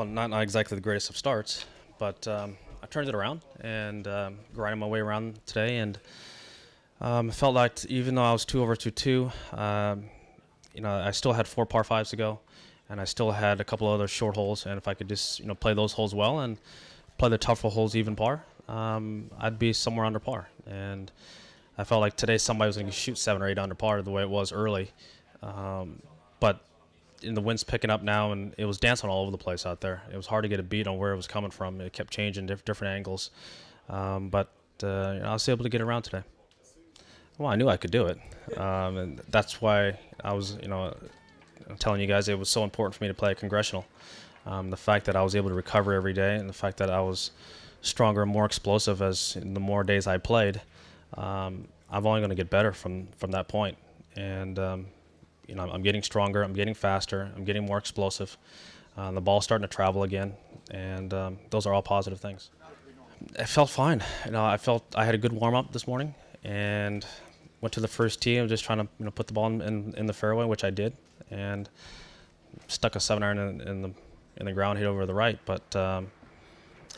Well, not exactly the greatest of starts, but I turned it around and grinded my way around today, and felt like even though I was 2 over 2-2, I still had 4 par 5s to go, and I still had a couple other short holes, and if I could just play those holes well and play the tougher holes even par, I'd be somewhere under par. And I felt like today somebody was going to shoot 7 or 8 under par the way it was early, but in the wind's picking up now, and it was dancing all over the place out there. It was hard to get a beat on where it was coming from. It kept changing different angles, but I was able to get around today. Well, I knew I could do it, and that's why I was, telling you guys it was so important for me to play a congressional. The fact that I was able to recover every day, and the fact that I was stronger and more explosive as the more days I played, I'm only going to get better from that point. And I'm getting stronger, I'm getting faster, I'm getting more explosive. The ball's starting to travel again, and those are all positive things. It felt fine. I felt I had a good warm up this morning, and went to the first tee. I was just trying to put the ball in the fairway, which I did, and stuck a 7-iron in the ground, hit over the right. But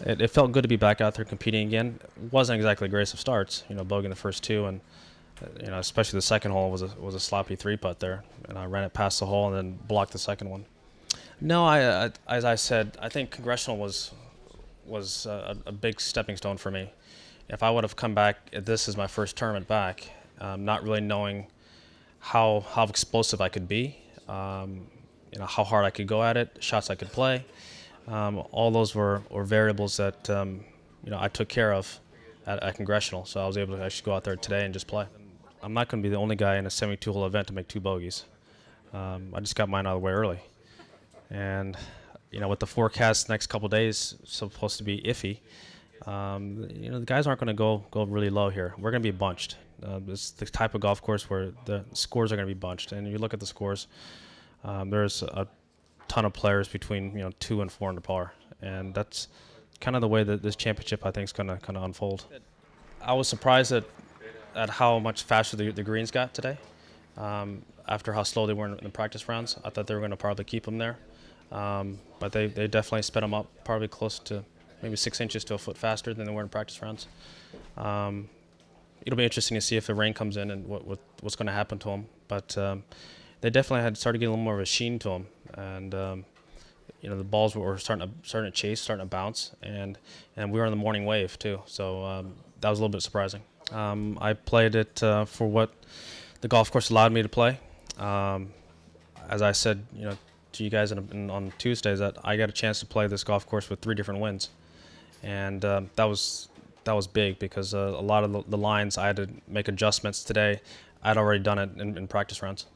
it felt good to be back out there competing again. It wasn't exactly the greatest of starts, bogeying the first two, and especially the second hole was a sloppy 3-putt there, and I ran it past the hole and then blocked the second one. No, as I said, I think Congressional was a big stepping stone for me. If I would have come back, this is my first tournament back, not really knowing how explosive I could be, how hard I could go at it, shots I could play. All those were variables that I took care of at Congressional, so I was able to actually go out there today and just play. I'm not going to be the only guy in a 72-hole event to make 2 bogeys. I just got mine out of the way early, and with the forecast next couple days supposed to be iffy, the guys aren't going to go really low here. We're going to be bunched. It's the type of golf course where the scores are going to be bunched, and if you look at the scores, there's a ton of players between 2 and 4 under par, and that's kind of the way that this championship I think is going to kind of unfold. I was surprised at how much faster the greens got today. After how slow they were in the practice rounds, I thought they were going to probably keep them there, but they definitely sped them up, probably close to maybe 6 inches to a foot faster than they were in practice rounds. It'll be interesting to see if the rain comes in and what's going to happen to them. But they definitely had started getting a little more of a sheen to them, and the balls were starting to chase, starting to bounce, and we were in the morning wave too. So that was a little bit surprising. I played it for what the golf course allowed me to play. As I said, to you guys on Tuesdays, that I got a chance to play this golf course with 3 different winds, and that was big because a lot of the lines I had to make adjustments today. I'd already done it in practice rounds.